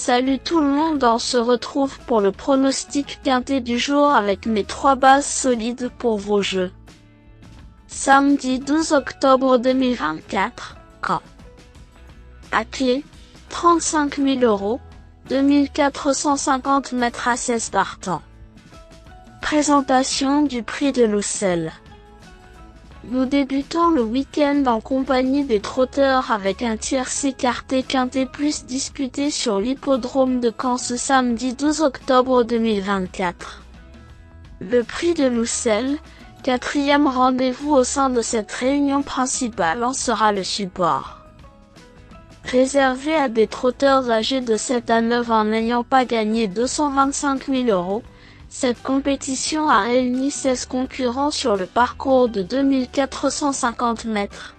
Salut tout le monde, on se retrouve pour le pronostic quintet du jour avec mes 3 bases solides pour vos jeux. Samedi 12 octobre 2024, Caen. À clé, 35 000 €, 2450 mètres à 16 partants. Présentation du prix de Loussel. Nous débutons le week-end en compagnie des trotteurs avec un tiercé écarté quintet plus disputé sur l'hippodrome de Caen ce samedi 12 octobre 2024. Le prix de Loussel, 4e rendez-vous au sein de cette réunion principale, en sera le support. Réservé à des trotteurs âgés de 7 à 9 ans n'ayant pas gagné 225 000 €, cette compétition a réuni 16 concurrents sur le parcours de 2450 mètres,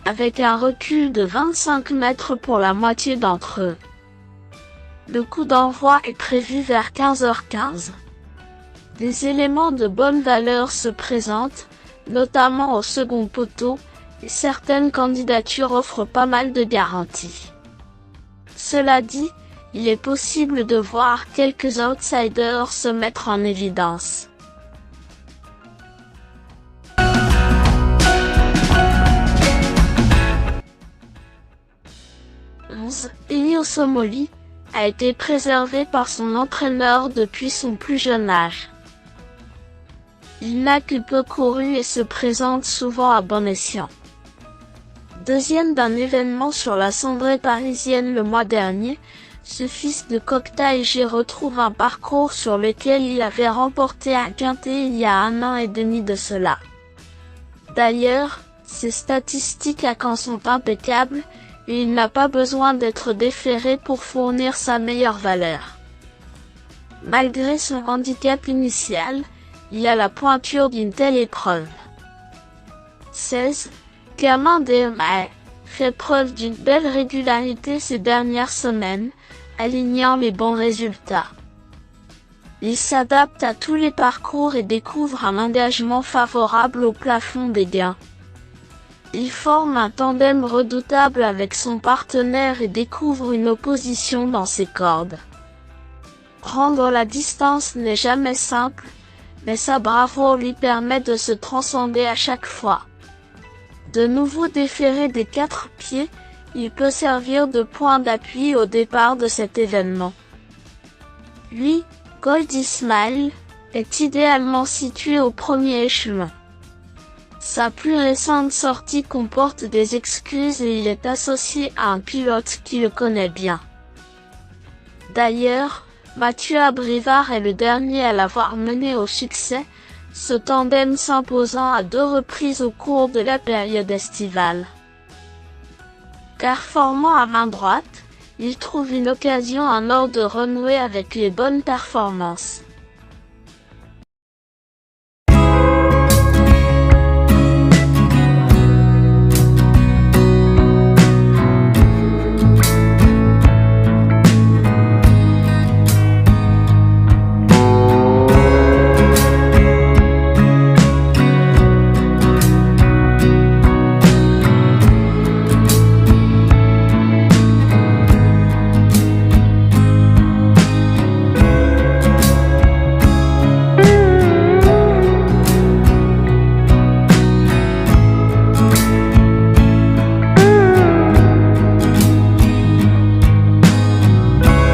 avec un recul de 25 mètres pour la moitié d'entre eux. Le coup d'envoi est prévu vers 15h15. Des éléments de bonne valeur se présentent, notamment au second poteau, et certaines candidatures offrent pas mal de garanties. Cela dit, il est possible de voir quelques outsiders se mettre en évidence. Elio Somoli a été préservé par son entraîneur depuis son plus jeune âge. Il n'a que peu couru et se présente souvent à bon escient. Deuxième d'un événement sur la cendrée parisienne le mois dernier, ce fils de Cocteau G retrouve un parcours sur lequel il avait remporté un quintet il y a 1 an et demi de cela. D'ailleurs, ses statistiques à Caen sont impeccables, et il n'a pas besoin d'être déféré pour fournir sa meilleure valeur. Malgré son handicap initial, il a la pointure d'une telle épreuve. 16. Gamin DMA fait preuve d'une belle régularité ces dernières semaines, alignant les bons résultats. Il s'adapte à tous les parcours et découvre un engagement favorable au plafond des gains. Il forme un tandem redoutable avec son partenaire et découvre une opposition dans ses cordes. Prendre la distance n'est jamais simple, mais sa bravoure lui permet de se transcender à chaque fois. De nouveau déféré des 4 pieds, il peut servir de point d'appui au départ de cet événement. Lui, Gold Ismail, est idéalement situé au premier échelon. Sa plus récente sortie comporte des excuses et il est associé à un pilote qui le connaît bien. D'ailleurs, Mathieu Abrivard est le dernier à l'avoir mené au succès, ce tandem s'imposant à 2 reprises au cours de la période estivale. Performant à main droite, il trouve une occasion en or de renouer avec les bonnes performances.